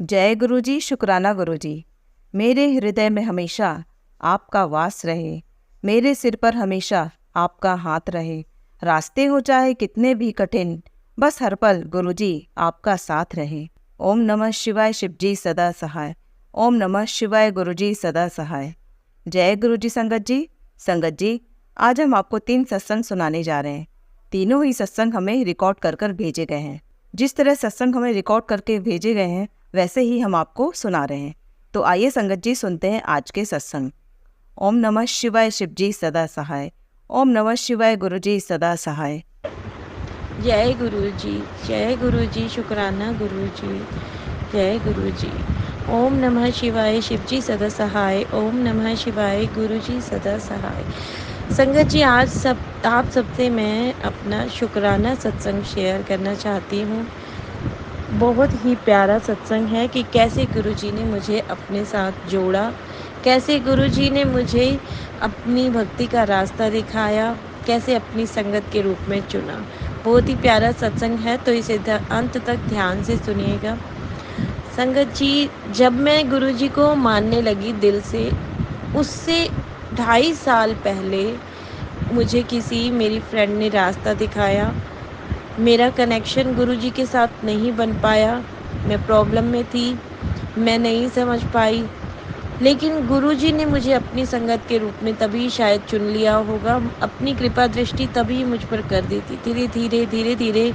जय गुरु जी, शुक्राना गुरु जी। मेरे हृदय में हमेशा आपका वास रहे, मेरे सिर पर हमेशा आपका हाथ रहे। रास्ते हो चाहे कितने भी कठिन, बस हर पल गुरु जी आपका साथ रहे। ओम नमः शिवाय, शिव जी सदा सहाय। ओम नमः शिवाय, गुरु जी सदा सहाय। जय गुरु जी। संगत जी, आज हम आपको 3 सत्संग सुनाने जा रहे हैं। तीनों ही सत्संग हमें रिकॉर्ड कर कर भेजे गए हैं। जिस तरह सत्संग हमें रिकॉर्ड करके भेजे गए हैं वैसे ही हम आपको सुना रहे हैं। तो आइए संगत जी सुनते हैं आज के सत्संग। ओम नमः शिवाय, शिव जी सदा सहाय। ओम नमः शिवाय, गुरु जी सदा सहाय। जय गुरु जी, शुक्राना गुरु जी, जय गुरु जी। ओम नमः शिवाय, शिव जी सदा सहाय। ओम नमः शिवाय, गुरु जी सदा सहाय। संगत जी, आज आप सबसे मैं अपना शुक्राना सत्संग शेयर करना चाहती हूँ। बहुत ही प्यारा सत्संग है कि कैसे गुरुजी ने मुझे अपने साथ जोड़ा, कैसे गुरुजी ने मुझे अपनी भक्ति का रास्ता दिखाया, कैसे अपनी संगत के रूप में चुना। बहुत ही प्यारा सत्संग है, तो इसे अंत तक ध्यान से सुनिएगा। संगत जी, जब मैं गुरुजी को मानने लगी दिल से, उससे 2.5 साल पहले मुझे किसी मेरी फ्रेंड ने रास्ता दिखाया। मेरा कनेक्शन गुरुजी के साथ नहीं बन पाया, मैं प्रॉब्लम में थी, मैं नहीं समझ पाई, लेकिन गुरुजी ने मुझे अपनी संगत के रूप में तभी शायद चुन लिया होगा, अपनी कृपा दृष्टि तभी मुझ पर कर दी थी। धीरे धीरे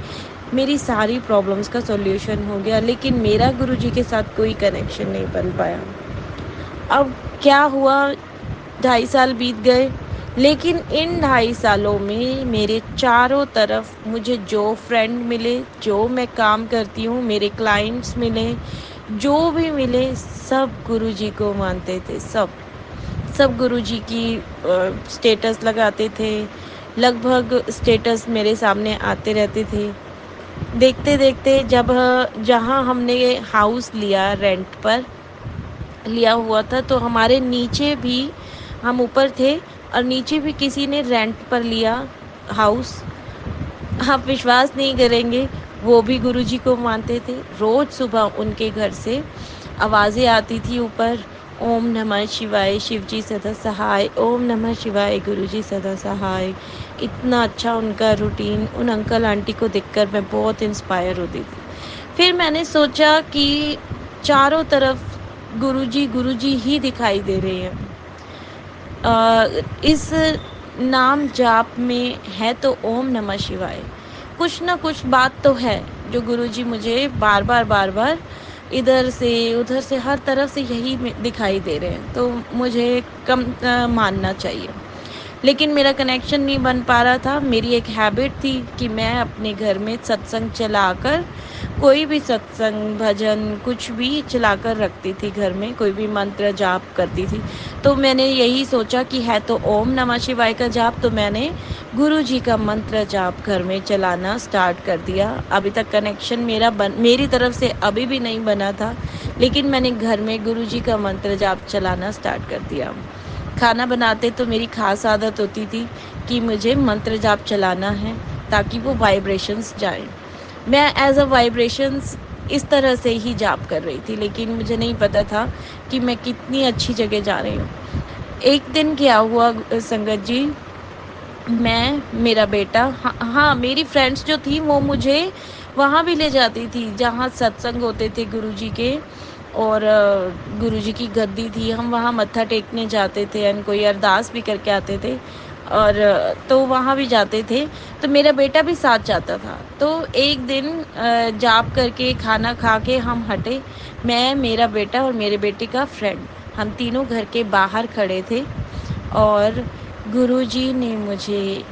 मेरी सारी प्रॉब्लम्स का सॉल्यूशन हो गया, लेकिन मेरा गुरुजी के साथ कोई कनेक्शन नहीं बन पाया। अब क्या हुआ, 2.5 साल बीत गए, लेकिन इन 2.5 सालों में मेरे चारों तरफ मुझे जो फ्रेंड मिले, जो मैं काम करती हूँ, मेरे क्लाइंट्स मिले, जो भी मिले, सब गुरुजी को मानते थे। सब गुरुजी की स्टेटस लगाते थे, लगभग स्टेटस मेरे सामने आते रहते थे। देखते देखते जब जहाँ हमने हाउस लिया, रेंट पर लिया हुआ था, तो हमारे नीचे भी, हम ऊपर थे और नीचे भी किसी ने रेंट पर लिया हाउस। आप विश्वास नहीं करेंगे, वो भी गुरुजी को मानते थे। रोज सुबह उनके घर से आवाज़ें आती थी ऊपर, ओम नमः शिवाय, शिव जी सदा सहाय। ओम नमः शिवाय, गुरु जी सदा सहाय। इतना अच्छा उनका रूटीन, उन अंकल आंटी को देखकर मैं बहुत इंस्पायर होती थी। फिर मैंने सोचा कि चारों तरफ गुरुजी ही दिखाई दे रहे हैं। इस नाम जाप में है तो ओम नमः शिवाय, कुछ ना कुछ बात तो है जो गुरुजी मुझे बार बार इधर से उधर से हर तरफ से यही दिखाई दे रहे हैं, तो मुझे कम मानना चाहिए। लेकिन मेरा कनेक्शन नहीं बन पा रहा था। मेरी एक हैबिट थी कि मैं अपने घर में सत्संग चलाकर, कोई भी सत्संग भजन कुछ भी चलाकर रखती थी घर में, कोई भी मंत्र जाप करती थी। तो मैंने यही सोचा कि है तो ओम नमः शिवाय का जाप, तो मैंने गुरु जी का मंत्र जाप घर में चलाना स्टार्ट कर दिया। अभी तक कनेक्शन मेरी तरफ से अभी भी नहीं बना था, लेकिन मैंने घर में गुरु जी का मंत्र जाप चलाना स्टार्ट कर दिया। खाना बनाते तो मेरी खास आदत होती थी कि मुझे मंत्र जाप चलाना है ताकि वो वाइब्रेशंस जाएं। मैं एज अ वाइब्रेशंस इस तरह से ही जाप कर रही थी, लेकिन मुझे नहीं पता था कि मैं कितनी अच्छी जगह जा रही हूँ। एक दिन क्या हुआ संगत जी, मैं, मेरा बेटा, हाँ, मेरी फ्रेंड्स जो थी वो मुझे वहाँ भी ले जाती थी जहाँ सत्संग होते थे गुरुजी के, और गुरुजी की गद्दी थी, हम वहाँ मत्था टेकने जाते थे एंड कोई अरदास भी करके आते थे, और तो वहाँ भी जाते थे। तो मेरा बेटा भी साथ जाता था। तो एक दिन जाप करके खाना खा के हम हटे, मैं, मेरा बेटा और मेरे बेटे का फ्रेंड, हम तीनों घर के बाहर खड़े थे, और गुरुजी ने मुझे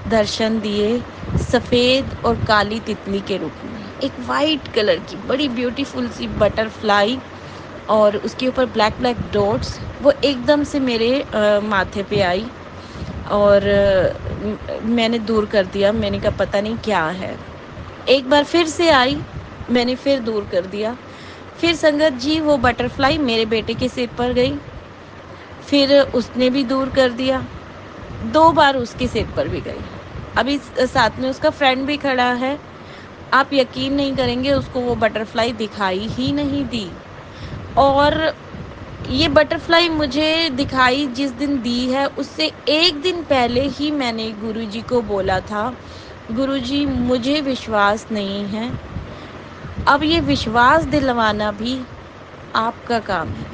दर्शन दिए सफ़ेद और काली तितली के रूप में। एक वाइट कलर की बड़ी ब्यूटीफुल सी बटरफ्लाई, और उसके ऊपर ब्लैक ब्लैक डॉट्स, वो एकदम से मेरे माथे पे आई, और मैंने दूर कर दिया। मैंने कहा पता नहीं क्या है। एक बार फिर से आई, मैंने फिर दूर कर दिया। फिर संगत जी वो बटरफ्लाई मेरे बेटे के सिर पर गई, फिर उसने भी दूर कर दिया। 2 बार उसके सिर पर भी गई। अभी साथ में उसका फ्रेंड भी खड़ा है, आप यकीन नहीं करेंगे, उसको वो बटरफ्लाई दिखाई ही नहीं दी। और ये बटरफ्लाई मुझे दिखाई जिस दिन दी है, उससे 1 दिन पहले ही मैंने गुरुजी को बोला था, गुरुजी मुझे विश्वास नहीं है, अब ये विश्वास दिलवाना भी आपका काम है।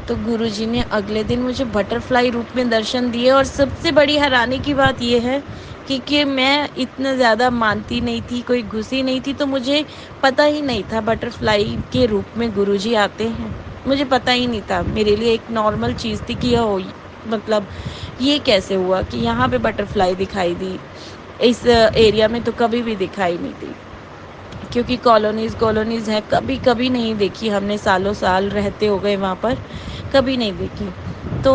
तो गुरुजी ने अगले दिन मुझे बटरफ्लाई रूप में दर्शन दिए। और सबसे बड़ी हैरानी की बात ये है कि मैं इतना ज़्यादा मानती नहीं थी, कोई घुसी नहीं थी, तो मुझे पता ही नहीं था बटरफ्लाई के रूप में गुरुजी आते हैं। मुझे पता ही नहीं था, मेरे लिए एक नॉर्मल चीज़ थी कि मतलब ये कैसे हुआ कि यहाँ पे बटरफ्लाई दिखाई दी, इस एरिया में तो कभी भी दिखाई नहीं दी, क्योंकि कॉलोनीज़ हैं, कभी कभी नहीं देखी हमने, सालों साल रहते हो गए वहाँ पर, कभी नहीं देखी। तो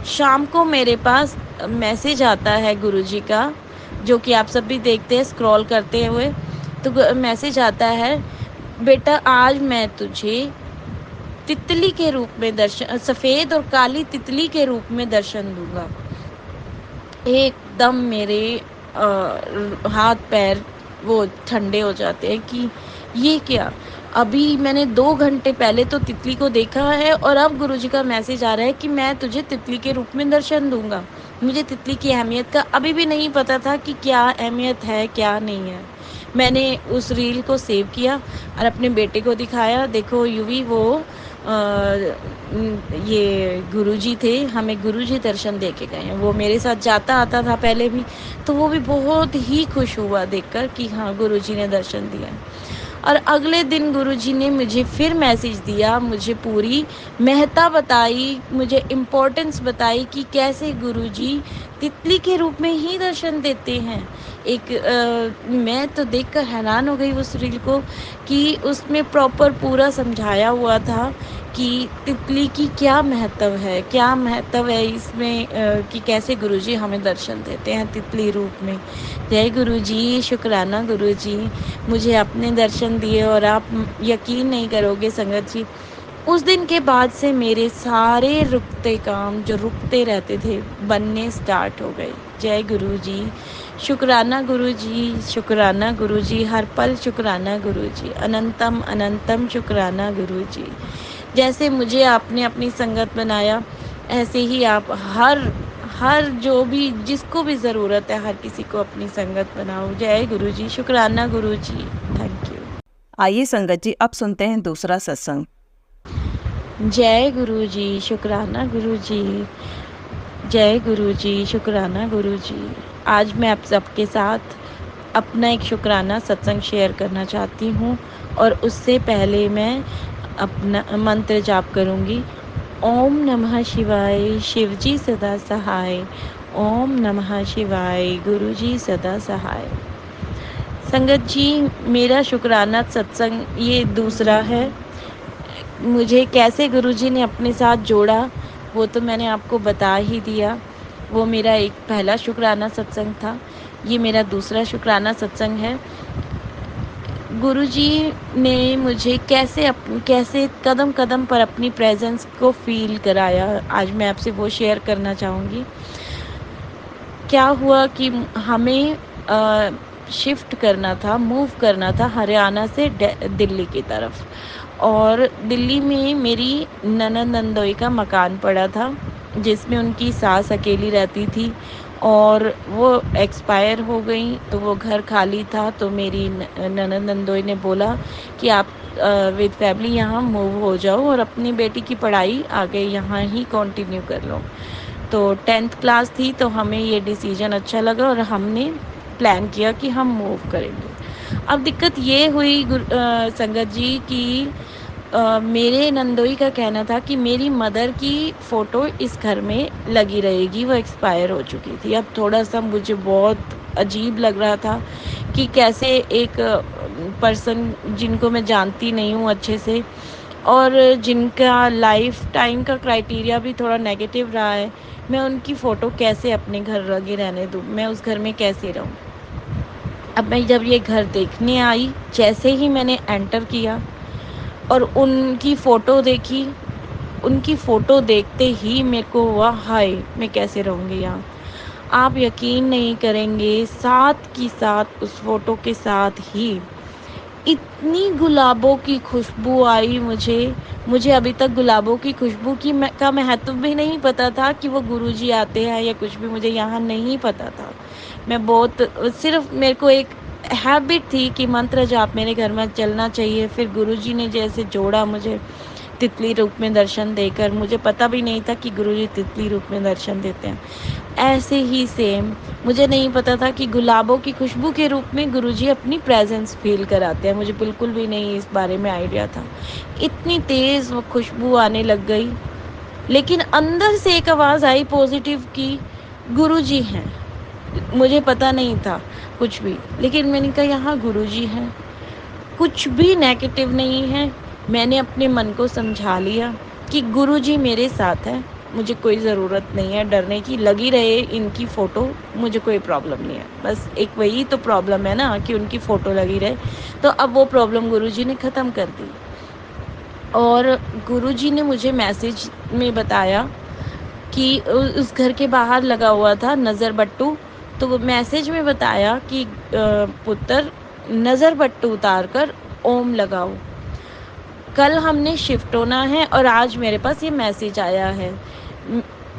शाम को मेरे पास मैसेज आता है गुरुजी का, जो कि आप सब भी देखते हैं स्क्रॉल करते हुए। तो मैसेज आता है, बेटा आज मैं तुझे तितली के रूप में दर्शन, सफ़ेद और काली तितली के रूप में दर्शन दूंगा। एकदम मेरे हाथ पैर वो ठंडे हो जाते हैं कि ये क्या, अभी मैंने 2 घंटे पहले तो तितली को देखा है और अब गुरुजी का मैसेज आ रहा है कि मैं तुझे तितली के रूप में दर्शन दूंगा। मुझे तितली की अहमियत का अभी भी नहीं पता था कि क्या अहमियत है क्या नहीं है। मैंने उस रील को सेव किया और अपने बेटे को दिखाया, देखो यूवी वो ये गुरुजी थे, हमें गुरुजी दर्शन दे के गए हैं। वो मेरे साथ जाता आता था पहले भी, तो वो भी बहुत ही खुश हुआ देखकर कि हाँ गुरुजी ने दर्शन दिया है। और अगले दिन गुरुजी ने मुझे फिर मैसेज दिया, मुझे पूरी महत्ता बताई, मुझे इम्पोर्टेंस बताई कि कैसे गुरुजी तितली के रूप में ही दर्शन देते हैं। मैं तो देखकर हैरान हो गई उस रील को कि उसमें प्रॉपर पूरा समझाया हुआ था कि तितली की क्या महत्व है इसमें, कि कैसे गुरुजी हमें दर्शन देते हैं तितली रूप में। जय गुरुजी, शुक्राना गुरुजी, मुझे अपने दर्शन दिए। और आप यकीन नहीं करोगे संगत जी, उस दिन के बाद से मेरे सारे रुकते काम जो रुकते रहते थे बनने स्टार्ट हो गए। जय गुरुजी, शुक्राना गुरुजी, शुक्राना गुरुजी, हर पल शुक्राना गुरुजी, अनंतम अनंतम शुक्राना गुरुजी। जैसे मुझे आपने अपनी संगत बनाया, ऐसे ही आप हर हर जो भी जिसको भी ज़रूरत है हर किसी को अपनी संगत बनाओ। जय गुरुजी, शुक्राना गुरुजी, थैंक यू। आइए संगत जी, अब सुनते हैं दूसरा सत्संग। जय गुरुजी, शुक्राना गुरुजी, जय गुरुजी, शुक्राना गुरुजी। आज मैं आप सबके साथ अपना एक शुक्राना सत्संग शेयर करना चाहती हूँ। और उससे पहले मैं अपना मंत्र जाप करूँगी। ओम नमः शिवाय, शिवजी सदा सहाय। ओम नमः शिवाय, गुरुजी सदा सहाय। संगत जी, मेरा शुक्राना सत्संग ये दूसरा है। मुझे कैसे गुरुजी ने अपने साथ जोड़ा वो तो मैंने आपको बता ही दिया। वो मेरा एक पहला शुक्राना सत्संग था, ये मेरा दूसरा शुक्राना सत्संग है। गुरुजी ने मुझे कैसे कदम कदम पर अपनी प्रेजेंस को फील कराया, आज मैं आपसे वो शेयर करना चाहूँगी। क्या हुआ कि हमें शिफ्ट करना था, मूव करना था हरियाणा से दिल्ली की तरफ। और दिल्ली में मेरी ननद नंदोई का मकान पड़ा था, जिसमें उनकी सास अकेली रहती थी और वो एक्सपायर हो गई, तो वो घर खाली था। तो मेरी ननद नंदोई ने बोला कि आप विद फैमिली यहाँ मूव हो जाओ और अपनी बेटी की पढ़ाई आगे यहाँ ही कंटिन्यू कर लो। तो 10th क्लास थी, तो हमें ये डिसीजन अच्छा लगा और हमने प्लान किया कि हम मूव करेंगे। अब दिक्कत ये हुई संगत जी कि मेरे नंदोई का कहना था कि मेरी मदर की फ़ोटो इस घर में लगी रहेगी, वो एक्सपायर हो चुकी थी। अब थोड़ा-सा मुझे बहुत अजीब लग रहा था कि कैसे एक पर्सन जिनको मैं जानती नहीं हूँ अच्छे से और जिनका लाइफ टाइम का क्राइटेरिया भी थोड़ा नेगेटिव रहा है, मैं उनकी फ़ोटो कैसे अपने घर लगी रहने दूँ? मैं उस घर में कैसे रहूँ? अब मैं जब ये घर देखने आई, जैसे ही मैंने एंटर किया और उनकी फ़ोटो देखी, उनकी फ़ोटो देखते ही मेरे को हुआ हाय! मैं कैसे रहूँगी यहाँ? आप यकीन नहीं करेंगे, साथ की साथ उस फ़ोटो के साथ ही इतनी गुलाबों की खुशबू आई मुझे अभी तक गुलाबों की खुशबू का महत्व भी नहीं पता था कि वो गुरुजी आते हैं या कुछ भी, मुझे यहाँ नहीं पता था। मैं बहुत सिर्फ़ मेरे को एक हैबिट थी कि मंत्र जाप मेरे घर में चलना चाहिए। फिर गुरुजी ने जैसे जोड़ा मुझे तितली रूप में दर्शन देकर, मुझे पता भी नहीं था कि गुरुजी तितली रूप में दर्शन देते हैं। ऐसे ही सेम मुझे नहीं पता था कि गुलाबों की खुशबू के रूप में गुरुजी अपनी प्रेजेंस फ़ील कराते हैं। मुझे बिल्कुल भी नहीं इस बारे में आइडिया था। इतनी तेज़ वो खुशबू आने लग गई, लेकिन अंदर से एक आवाज़ आई पॉज़िटिव कि गुरुजी हैं। मुझे पता नहीं था कुछ भी, लेकिन मैंने कहा यहाँ गुरुजी हैं। कुछ भी नेगेटिव नहीं है। मैंने अपने मन को समझा लिया कि गुरुजी मेरे साथ हैं, मुझे कोई ज़रूरत नहीं है डरने की, लगी रहे इनकी फ़ोटो, मुझे कोई प्रॉब्लम नहीं है। बस एक वही तो प्रॉब्लम है ना कि उनकी फ़ोटो लगी रहे, तो अब वो प्रॉब्लम गुरुजी ने ख़त्म कर दी। और गुरुजी ने मुझे मैसेज में बताया कि उस घर के बाहर लगा हुआ था नज़र बट्टू, तो वो मैसेज में बताया कि पुत्र नज़र बट्टू उतार कर ओम लगाओ। कल हमने शिफ्ट होना है और आज मेरे पास ये मैसेज आया है।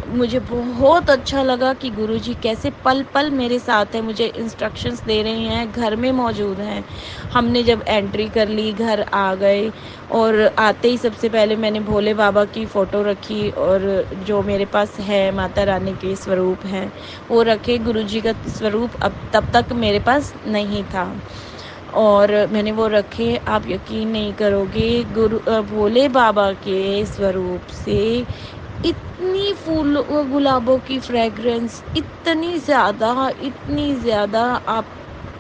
मुझे बहुत अच्छा लगा कि गुरुजी कैसे पल-पल मेरे साथ हैं, मुझे इंस्ट्रक्शंस दे रहे हैं, घर में मौजूद हैं। हमने जब एंट्री कर ली, घर आ गए और आते ही सबसे पहले मैंने भोले बाबा की फ़ोटो रखी और जो मेरे पास है माता रानी के स्वरूप हैं, वो रखे। गुरुजी का स्वरूप अब तब तक मेरे पास नहीं था। और मैंने वो रखे, आप यकीन नहीं करोगे भोले बाबा के स्वरूप से गुलाबों की फ्रेग्रेंस इतनी ज़्यादा आप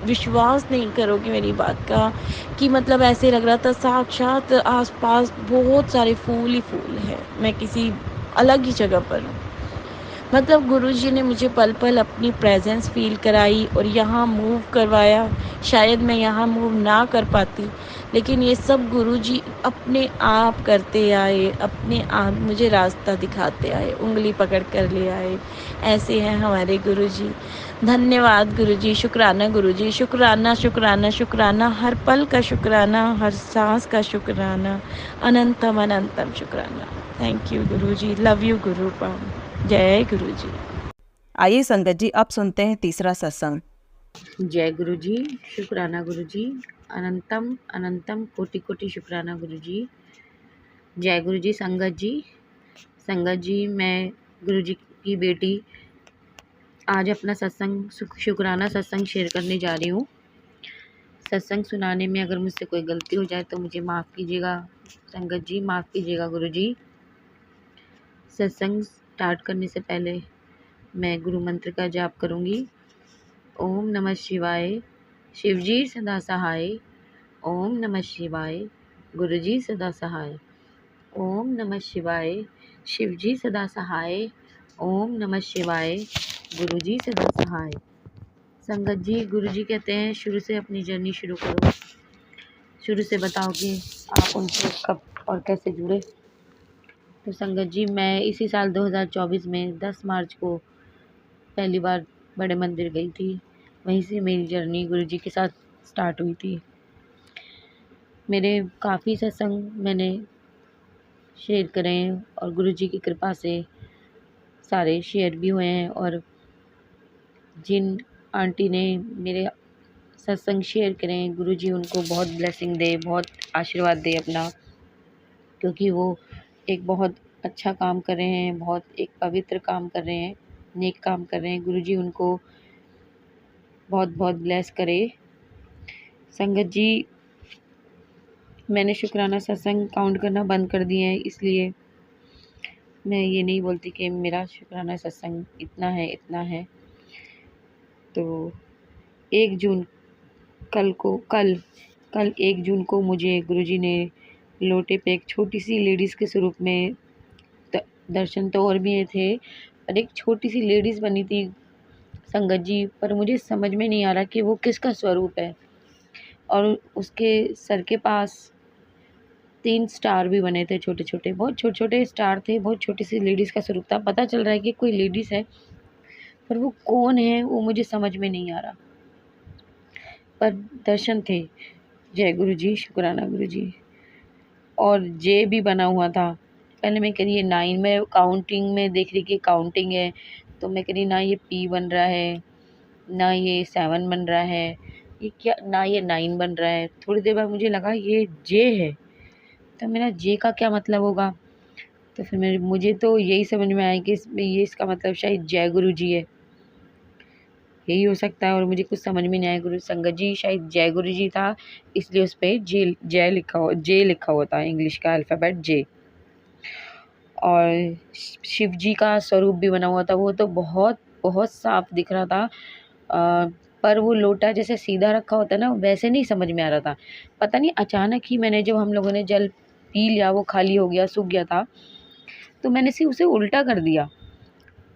विश्वास नहीं करोगे मेरी बात का कि मतलब ऐसे लग रहा था साक्षात आस-पास बहुत सारे फूल ही फूल हैं। मैं किसी अलग ही जगह पर हूँ। मतलब गुरुजी ने मुझे पल-पल अपनी प्रेज़ेंस फ़ील कराई और यहाँ मूव करवाया। शायद मैं यहाँ मूव ना कर पाती, लेकिन ये सब गुरुजी अपने आप करते आए, अपने आप मुझे रास्ता दिखाते आए, उँगली पकड़ कर ले आए। ऐसे हैं हमारे गुरुजी। धन्यवाद गुरुजी, शुक्राना गुरुजी, शुक्राना, शुक्राना, शुक्राना, हर पल का शुक्राना, हर साँस का शुक्राना, अनंतम अनंतम शुक्राना। Thank you Guruji, love you Gurupa. जय गुरुजी। आइए संगत जी, अब सुनते हैं तीसरा सत्संग। जय गुरु जी, शुक्राना गुरु जी, अनंतम अनंतम कोटि कोटि शुक्राना गुरु जी। जय गुरु जी। संगत जी मैं गुरु जी की बेटी आज अपना शुक्राना सत्संग शेयर करने जा रही हूँ। सत्संग सुनाने में अगर मुझसे कोई गलती हो जाए तो मुझे माफ़ कीजिएगा संगत जी, माफ़ कीजिएगा गुरु जी। सत्संग स्टार्ट करने से पहले मैं गुरु मंत्र का जाप करूँगी। ओम नमः शिवाय, शिवजी सदा सहाय। ओम नमः शिवाय, गुरुजी सदा सहाय। ओम नमः शिवाय, शिवजी सदा सहाय। ओम नमः शिवाय, गुरुजी सदा सहाय। संगत जी, गुरुजी कहते हैं शुरू से अपनी जर्नी शुरू करो। शुरू से बताओ कि आप उनसे कब और कैसे जुड़े। तो संगत जी, मैं इसी साल 2024 में 10 मार्च को पहली बार बड़े मंदिर गई थी। वहीं से मेरी जर्नी गुरुजी के साथ स्टार्ट हुई थी। मेरे काफ़ी सत्संग मैंने शेयर करे हैं और गुरुजी की कृपा से सारे शेयर भी हुए हैं। और जिन आंटी ने मेरे सत्संग शेयर करे हैं, गुरुजी उनको बहुत ब्लेसिंग दे, बहुत आशीर्वाद दे अपना, क्योंकि वो एक बहुत अच्छा काम कर रहे हैं, बहुत एक पवित्र काम कर रहे हैं, नेक काम कर रहे हैं। गुरुजी उनको बहुत बहुत ब्लेस करे। संगत जी, मैंने शुक्राना सत्संग काउंट करना बंद कर दिए हैं, इसलिए मैं ये नहीं बोलती कि मेरा शुक्राना सत्संग इतना है। तो 1 जून कल 1 जून को मुझे गुरुजी ने लोटे पे एक छोटी सी लेडीज़ के स्वरूप में दर्शन तो और भी थे, पर एक छोटी सी लेडीज़ बनी थी संगत जी, पर मुझे समझ में नहीं आ रहा कि वो किसका स्वरूप है। और उसके सर के पास 3 स्टार भी बने थे, छोटे छोटे, बहुत छोटे छोटे स्टार थे। बहुत छोटी सी लेडीज़ का स्वरूप था। पता चल रहा है कि कोई लेडीज़ है, पर वो कौन है वो मुझे समझ में नहीं आ रहा, पर दर्शन थे। जय गुरु जी, शुक्राना गुरु जी। और जे भी बना हुआ था। पहले मैं कह रही ये 9 में काउंटिंग में देख रही कि काउंटिंग है, तो मैं कह रही ना ये P बन रहा है, ना ये 7 बन रहा है, ये क्या, ना ये 9 बन रहा है। थोड़ी देर बाद मुझे लगा ये जे है, तो मेरा जे का क्या मतलब होगा। तो फिर मुझे तो यही समझ में आया कि ये इसका मतलब शायद जय गुरु जी है, यही हो सकता है। और मुझे कुछ समझ में नहीं आया। गुरु संगत जी शायद जय गुरु जी था, इसलिए उस पर जे लिखा हुआ था, इंग्लिश का अल्फ़ाबेट जे। और शिव जी का स्वरूप भी बना हुआ था, वो तो बहुत बहुत साफ दिख रहा था। पर वो लोटा जैसे सीधा रखा होता है ना, वैसे नहीं समझ में आ रहा था। पता नहीं अचानक ही मैंने, जब हम लोगों ने जल पी लिया, वो खाली हो गया, सूख गया था, तो मैंने सिर्फ उसे उल्टा कर दिया,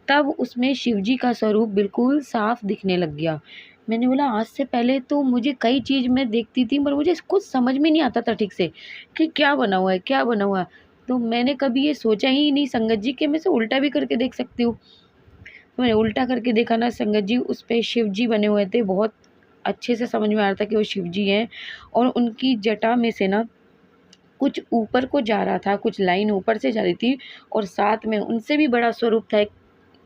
तब उसमें शिव जी का स्वरूप बिल्कुल साफ दिखने लग गया। मैंने बोला आज से पहले तो मुझे कई चीज़ मैं देखती थी, पर मुझे कुछ समझ में नहीं आता था ठीक से कि क्या बना हुआ है, क्या बना हुआ है। तो मैंने कभी ये सोचा ही नहीं संगत जी कि मैं इसे उल्टा भी करके देख सकती हूँ। तो मैंने उल्टा करके देखा ना संगत जी, उस पे शिव जी बने हुए थे। बहुत अच्छे से समझ में आ रहा था कि वो शिव जी हैं, और उनकी जटा में से ना कुछ ऊपर को जा रहा था, कुछ लाइन ऊपर से जा रही थी, और साथ में उनसे भी बड़ा स्वरूप था,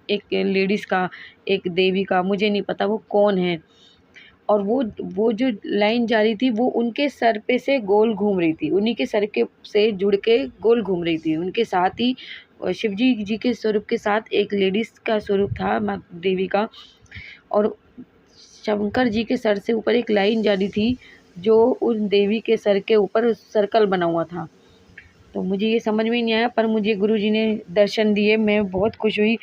एक लेडीज़ का, एक देवी का, मुझे नहीं पता वो कौन है। और वो जो लाइन जा रही थी वो उनके सर पे से गोल घूम रही थी, उन्हीं के सर के से जुड़ के गोल घूम रही थी। उनके साथ ही शिव जी के स्वरूप के साथ एक लेडीज़ का स्वरूप था, माँ देवी का। और शंकर जी के सर से ऊपर एक लाइन जा रही थी, जो उन देवी के सर के ऊपर सर्कल बना हुआ था। तो मुझे ये समझ में नहीं आया, पर मुझे गुरुजी ने दर्शन दिए, मैं बहुत खुश हुई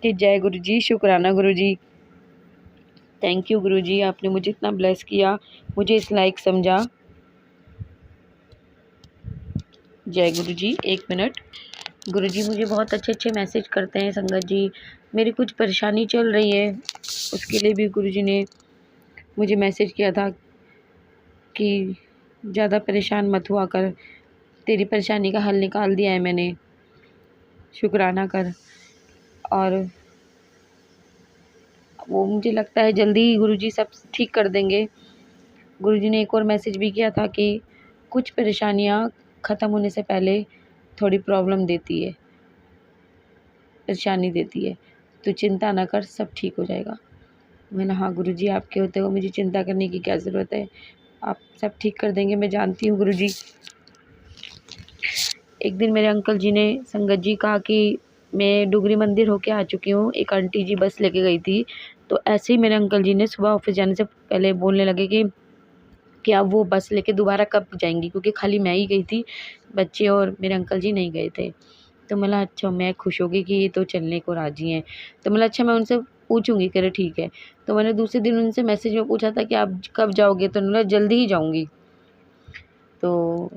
कि जय गुरु जी, शुक्राना गुरु जी। थैंक यू गुरु जी, आपने मुझे इतना ब्लेस किया, मुझे इस लायक समझा। जय गुरु जी। 1 मिनट। गुरु जी मुझे बहुत अच्छे अच्छे मैसेज करते हैं संगत जी। मेरी कुछ परेशानी चल रही है, उसके लिए भी गुरु जी ने मुझे मैसेज किया था कि ज़्यादा परेशान मत हुआ कर, तेरी परेशानी का हल निकाल दिया है मैंने, शुक्राना कर। और वो मुझे लगता है जल्दी ही गुरुजी सब ठीक कर देंगे। गुरुजी ने एक और मैसेज भी किया था कि कुछ परेशानियाँ ख़त्म होने से पहले थोड़ी प्रॉब्लम देती है, परेशानी देती है, तो चिंता ना कर, सब ठीक हो जाएगा। मैंने हाँ गुरुजी, आपके होते हुए मुझे चिंता करने की क्या ज़रूरत है, आप सब ठीक कर देंगे, मैं जानती हूँ गुरुजी। एक दिन मेरे अंकल जी ने संगत जी कहा कि मैं डुगरी मंदिर होके आ चुकी हूँ, एक आंटी जी बस लेके गई थी। तो ऐसे ही मेरे अंकल जी ने सुबह ऑफिस जाने से पहले बोलने लगे कि अब वो बस लेके दोबारा कब जाएंगी, क्योंकि खाली मैं ही गई थी, बच्चे और मेरे अंकल जी नहीं गए थे। तो मला अच्छा, मैं खुश हो गई कि ये तो चलने को राज़ी हैं। तो मला अच्छा, मैं उनसे पूछूंगी, कह रहे ठीक है। तो मैंने दूसरे दिन उनसे मैसेज में पूछा था कि आप कब जाओगे, तो उन्होंने जल्दी ही जाऊँगी। तो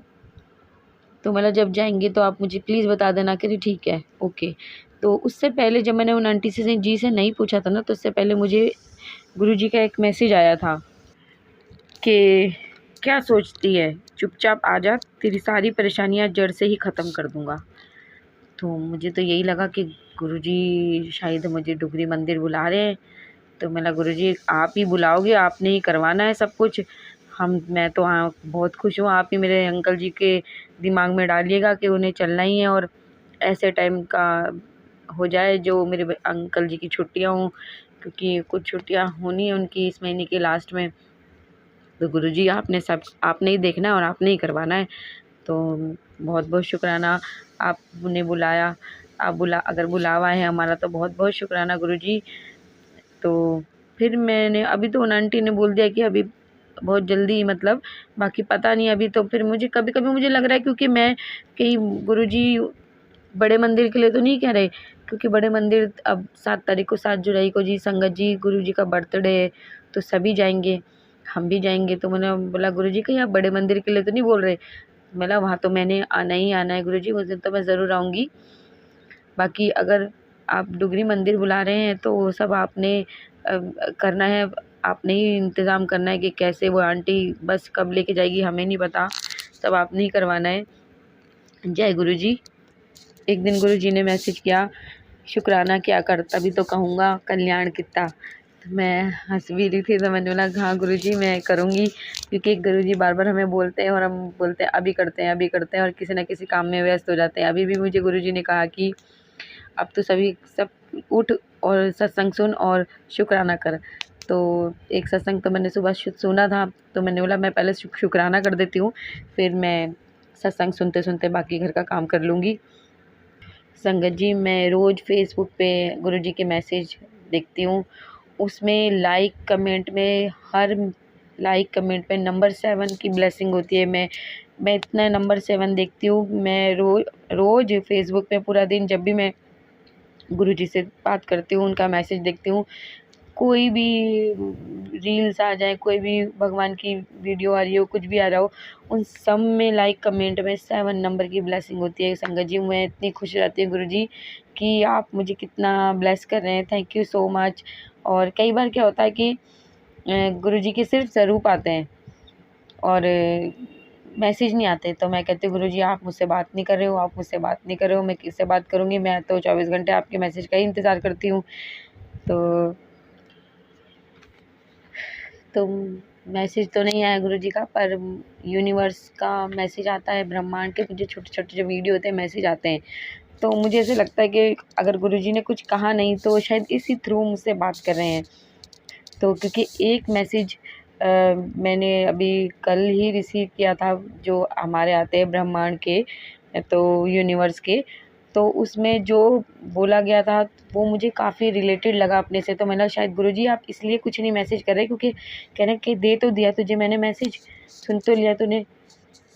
मतलब जब जाएंगे तो आप मुझे प्लीज़ बता देना। कि ठीक है, ओके। तो उससे पहले जब मैंने उन आंटी से नहीं पूछा था ना, तो उससे पहले मुझे गुरुजी का एक मैसेज आया था कि क्या सोचती है, चुपचाप आ जा, तेरी सारी परेशानियां जड़ से ही ख़त्म कर दूंगा। तो मुझे तो यही लगा कि गुरुजी शायद मुझे डुगरी मंदिर बुला रहे हैं। तो मैंने गुरुजी आप ही बुलाओगे, आपने ही करवाना है सब कुछ। मैं तो हाँ बहुत खुश हूँ, आप ही मेरे अंकल जी के दिमाग में डालिएगा कि उन्हें चलना ही है, और ऐसे टाइम का हो जाए जो मेरे अंकल जी की छुट्टियाँ हों, क्योंकि कुछ छुट्टियाँ होनी है उनकी इस महीने के लास्ट में। तो गुरुजी आपने ही देखना है और आपने ही करवाना है। तो बहुत बहुत शुक्राना, आपने बुलाया। अगर बुलावा है हमारा तो बहुत बहुत शुक्राना गुरुजी। तो फिर मैंने अभी तो उन आंटी ने बोल दिया कि अभी बहुत जल्दी, मतलब बाकी पता नहीं अभी। तो फिर मुझे कभी कभी मुझे लग रहा है, क्योंकि मैं कहीं गुरुजी बड़े मंदिर के लिए तो नहीं कह रहे, क्योंकि बड़े मंदिर अब 7 तारीख को, 7 जुलाई को जी संगत जी गुरुजी का बर्थडे है, तो सभी जाएंगे, हम भी जाएंगे। तो मैंने बोला गुरुजी कहीं आप बड़े मंदिर के लिए तो नहीं बोल रहे। बोला वहाँ तो मैंने आना ही आना है गुरुजी, उस दिन तो मैं ज़रूर आऊँगी। बाकी अगर आप डुगरी मंदिर बुला रहे हैं तो वो सब आपने करना है, आपने ही इंतज़ाम करना है कि कैसे वो आंटी बस कब लेके जाएगी, हमें नहीं पता, सब आपने ही करवाना है। जय गुरुजी। एक दिन गुरुजी ने मैसेज किया शुक्राना क्या कर, तभी तो कहूँगा कल्याण कितना। तो मैं हंस भी रही थी, तो मैंने बोला हाँ गुरुजी मैं करूँगी, क्योंकि गुरुजी बार बार हमें बोलते हैं और हम बोलते हैं अभी करते हैं अभी करते हैं, और किसी न किसी काम में व्यस्त हो जाते हैं। अभी भी मुझे गुरुजी ने कहा कि अब तो सब उठ और सत्संग सुन और शुक्राना कर। तो एक सत्संग तो मैंने सुबह सुना था, तो मैंने बोला मैं पहले शुक्राना कर देती हूँ, फिर मैं सत्संग सुनते सुनते बाकी घर का काम कर लूँगी। संगत जी, मैं रोज़ फेसबुक पे गुरुजी के मैसेज देखती हूँ, उसमें लाइक कमेंट में हर लाइक कमेंट में नंबर 7 की ब्लेसिंग होती है। मैं इतना नंबर 7 देखती हूँ। मैं रोज़ फेसबुक पे पूरा दिन जब भी मैं गुरुजी से बात करती हूँ, उनका मैसेज देखती हूँ, कोई भी रील्स आ जाए, कोई भी भगवान की वीडियो आ रही हो, कुछ भी आ रहा हो, उन सब में लाइक कमेंट में 7 नंबर की ब्लेसिंग होती है। संगत जी, मैं इतनी खुश रहती हूँ गुरुजी कि आप मुझे कितना ब्लेस कर रहे हैं, थैंक यू सो मच। और कई बार क्या होता है कि गुरुजी के सिर्फ स्वरूप आते हैं और मैसेज नहीं आते, तो मैं कहती हूँ गुरुजी आप मुझसे बात नहीं कर रहे हो, आप मुझसे बात नहीं कर रहे हो, मैं किससे बात करूँगी, मैं तो 24 घंटे आपके मैसेज का ही इंतज़ार करती हूँ। तो मैसेज तो नहीं आया गुरुजी का, पर यूनिवर्स का मैसेज आता है, ब्रह्मांड के मुझे छोटे छोटे जो वीडियो होते हैं मैसेज आते हैं। तो मुझे ऐसे लगता है कि अगर गुरुजी ने कुछ कहा नहीं तो शायद इसी थ्रू मुझसे बात कर रहे हैं। तो क्योंकि एक मैसेज मैंने अभी कल ही रिसीव किया था, जो हमारे आते हैं ब्रह्मांड के, तो यूनिवर्स के, तो उसमें जो बोला गया था वो मुझे काफ़ी रिलेटेड लगा अपने से। तो मैंने शायद गुरुजी आप इसलिए कुछ नहीं मैसेज कर रहे, क्योंकि कह रहे कि दे तो दिया तुझे मैंने मैसेज, सुन तो लिया तूने।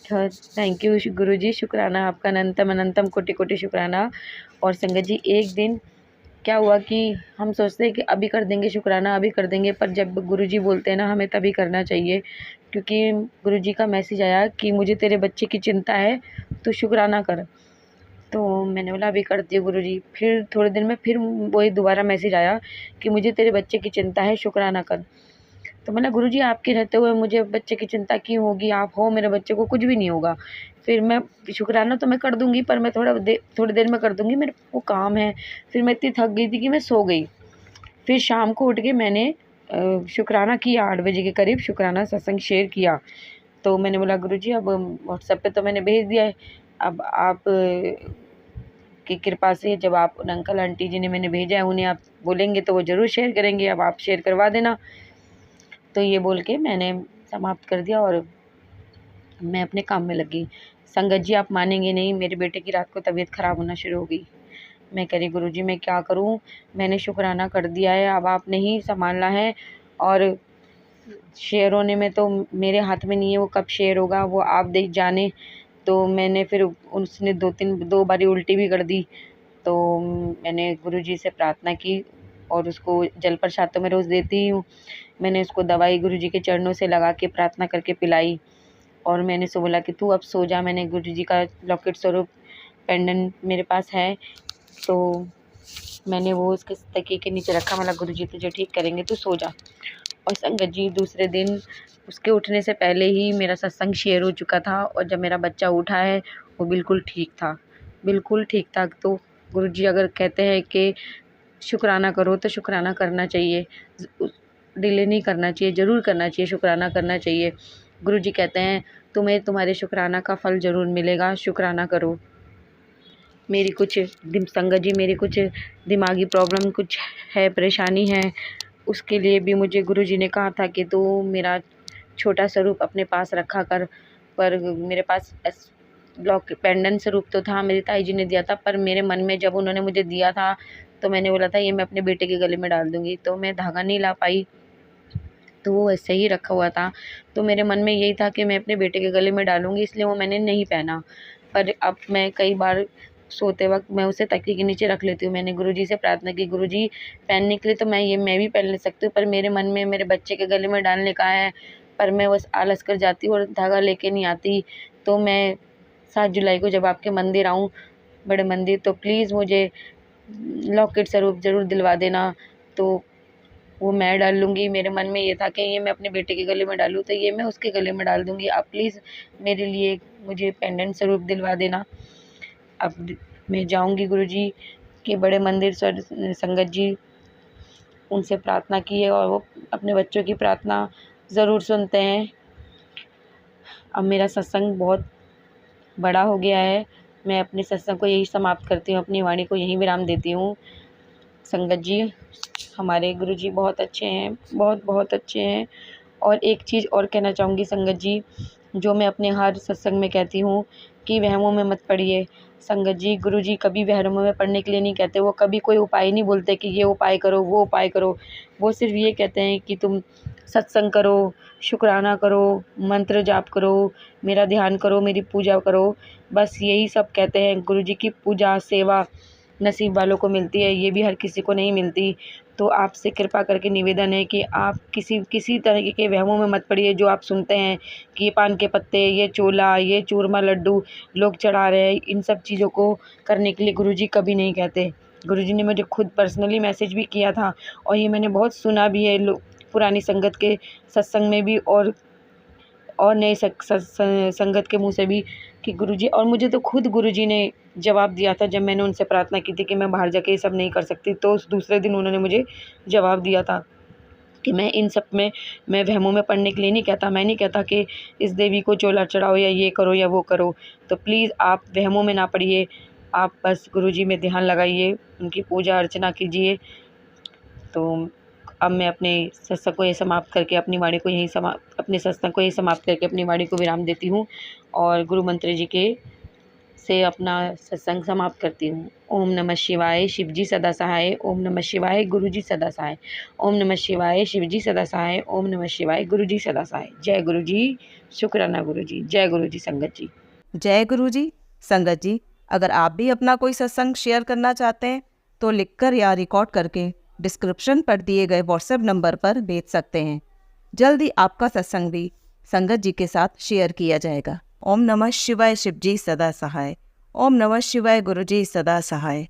थैंक यू गुरुजी, शुक्राना आपका, अनंतम अनंतम कोटि कोटि शुक्राना। और संगत जी, एक दिन क्या हुआ कि हम सोचते हैं कि अभी कर देंगे शुक्राना, अभी कर देंगे, पर जब गुरुजी बोलते हैं ना हमें तभी करना चाहिए, क्योंकि गुरुजी का मैसेज आया कि मुझे तेरे बच्चे की चिंता है तो शुक्राना कर। तो मैंने बोला अभी करती हूँ गुरुजी। फिर थोड़े दिन में फिर वही दोबारा मैसेज आया कि मुझे तेरे बच्चे की चिंता है, शुक्राना कर। तो मैंने गुरुजी आपके रहते हुए मुझे बच्चे की चिंता क्यों होगी, आप हो, मेरे बच्चे को कुछ भी नहीं होगा। फिर मैं शुक्राना तो मैं कर दूँगी, पर मैं थोड़ी देर में कर दूँगी, मेरे को काम है। फिर मैं इतनी थक गई थी कि मैं सो गई। फिर शाम को उठ के मैंने शुक्राना किया, 8 बजे के करीब शुक्राना सत्संग शेयर किया। तो मैंने बोला गुरुजी अब व्हाट्सएप पे तो मैंने भेज दिया है, अब आप की कृपा से जब आप अंकल आंटी जी ने मैंने भेजा है उन्हें आप बोलेंगे तो वो ज़रूर शेयर करेंगे, अब आप शेयर करवा देना। तो ये बोल के मैंने समाप्त कर दिया और मैं अपने काम में लगी। संगत जी, आप मानेंगे नहीं, मेरे बेटे की रात को तबीयत ख़राब होना शुरू हो गई। मैं कह रही गुरुजी मैं क्या करूं, मैंने शुक्राना कर दिया है, अब आपने ही संभालना है, और शेयर होने में तो मेरे हाथ में नहीं है, वो कब शेयर होगा वो आप देख जाने। तो मैंने फिर उसने 2 बारी उल्टी भी कर दी। तो मैंने गुरुजी से प्रार्थना की और उसको जल प्रसाद तो मैं रोज़ देती ही हूँ। मैंने उसको दवाई गुरुजी के चरणों से लगा के प्रार्थना करके पिलाई, और मैंने उसको बोला कि तू अब सो जा। मैंने गुरुजी का लॉकेट स्वरूप पेंडेंट मेरे पास है, तो मैंने वो उसके तकिए के नीचे रखा। मतलब गुरुजी तुझे ठीक करेंगे, तू सो जा। और संगत जी, दूसरे दिन उसके उठने से पहले ही मेरा सत्संग शेयर हो चुका था, और जब मेरा बच्चा उठा है वो बिल्कुल ठीक था, बिल्कुल ठीक था। तो गुरुजी अगर कहते हैं कि शुक्राना करो तो शुक्राना करना चाहिए, डिले नहीं करना चाहिए, ज़रूर करना चाहिए, शुक्राना करना चाहिए। गुरुजी कहते हैं तुम्हें तुम्हारे शुक्राना का फल ज़रूर मिलेगा, शुक्राना करो। मेरी कुछ संगत जी, मेरी कुछ दिमागी प्रॉब्लम कुछ है, परेशानी है, उसके लिए भी मुझे गुरुजी ने कहा था कि तू मेरा छोटा स्वरूप अपने पास रखा कर। पर मेरे पास ब्लॉक पेंडेंट स्वरूप तो था, मेरी ताई जी ने दिया था, पर मेरे मन में जब उन्होंने मुझे दिया था तो मैंने बोला था ये मैं अपने बेटे के गले में डाल दूँगी, तो मैं धागा नहीं ला पाई, तो वो ऐसे ही रखा हुआ था। तो मेरे मन में यही था कि मैं अपने बेटे के गले में डालूँगी, इसलिए वो मैंने नहीं पहना। पर अब मैं कई बार सोते वक़्त मैं उसे तकिए के नीचे रख लेती हूँ। मैंने गुरुजी से प्रार्थना की, गुरुजी पहनने के लिए तो मैं भी पहन ले सकती हूँ, पर मेरे मन में मेरे बच्चे के गले में डालने का है, पर मैं बस आलस कर जाती हूँ और धागा लेके नहीं आती। तो मैं 7 जुलाई को जब आपके मंदिर आऊँ, बड़े मंदिर, तो प्लीज़ मुझे लॉकेट स्वरूप ज़रूर दिलवा देना। तो वो मैं डाल लूँगी। मेरे मन में ये था कि ये मैं अपने बेटे के गले में डालूँ, तो ये मैं उसके गले में डाल दूँगी। आप प्लीज़ मेरे लिए मुझे पेंडेंट स्वरूप दिलवा देना। अब मैं जाऊँगी गुरुजी, कि बड़े मंदिर सर संगत जी उनसे प्रार्थना की है और वो अपने बच्चों की प्रार्थना ज़रूर सुनते हैं। अब मेरा सत्संग बहुत बड़ा हो गया है। मैं अपने सत्संग को यही समाप्त करती हूँ, अपनी वाणी को यहीं विराम देती हूँ। संगत जी, हमारे गुरु जी बहुत अच्छे हैं, बहुत बहुत अच्छे हैं। और एक चीज़ और कहना चाहूँगी संगत जी, जो मैं अपने हर सत्संग में कहती हूँ कि वहमों में मत पड़िए। संगत जी, गुरु जी कभी वहमों में पड़ने के लिए नहीं कहते, वो कभी कोई उपाय नहीं बोलते कि ये उपाय करो, वो उपाय करो। वो सिर्फ़ ये कहते हैं कि तुम सत्संग करो, शुक्राना करो, मंत्र जाप करो, मेरा ध्यान करो, मेरी पूजा करो। बस यही सब कहते हैं। गुरु जी की पूजा, सेवा नसीब वालों को मिलती है, ये भी हर किसी को नहीं मिलती। तो आपसे कृपा करके निवेदन है कि आप किसी तरह के वहमों में मत पड़िए। जो आप सुनते हैं कि ये पान के पत्ते, ये चोला, ये चूरमा लड्डू लोग चढ़ा रहे हैं, इन सब चीज़ों को करने के लिए गुरुजी कभी नहीं कहते। गुरुजी ने मुझे खुद पर्सनली मैसेज भी किया था और ये मैंने बहुत सुना भी है पुरानी संगत के सत्संग में भी और नए संगत के मुँह से भी कि गुरुजी, और मुझे तो खुद गुरुजी ने जवाब दिया था जब मैंने उनसे प्रार्थना की थी कि मैं बाहर जाके ये सब नहीं कर सकती, तो उस दूसरे दिन उन्होंने मुझे जवाब दिया था कि मैं इन सब में मैं वहमों में पड़ने के लिए नहीं कहता। मैं नहीं कहता कि इस देवी को चोला चढ़ाओ या ये करो या वो करो। तो प्लीज़ आप वहमों में ना पड़िए, आप बस गुरुजी में ध्यान लगाइए, उनकी पूजा अर्चना कीजिए। तो अब मैं अपने सत्संग को ये समाप्त करके अपनी वाणी को यहीं अपने सत्संग को यहीं समाप्त करके अपनी वाणी को विराम देती हूँ और गुरु मंत्र जी के से अपना सत्संग समाप्त करती हूँ। ओम नमः शिवाय, शिव जी सदा सहाय। ओम नमः शिवाय, गुरु जी सदा सहाय। ओम नमः शिवाय, शिव जी सदा सहाय। ओम नमः शिवाय, गुरु जी सदा सहाय। जय गुरु जी, शुक्राना गुरु जी, जय गुरु जी संगत जी। जय गुरु जी। संगत जी, अगर आप भी अपना कोई सत्संग शेयर करना चाहते हैं तो लिखकर या रिकॉर्ड करके डिस्क्रिप्शन पर दिए गए व्हाट्सएप नंबर पर भेज सकते हैं। जल्द ही आपका सत्संग भी संगत जी के साथ शेयर किया जाएगा। ओम नमः शिवाय, शिव जी सदा सहाय। ओम नमः शिवाय, गुरु जी सदा सहाय।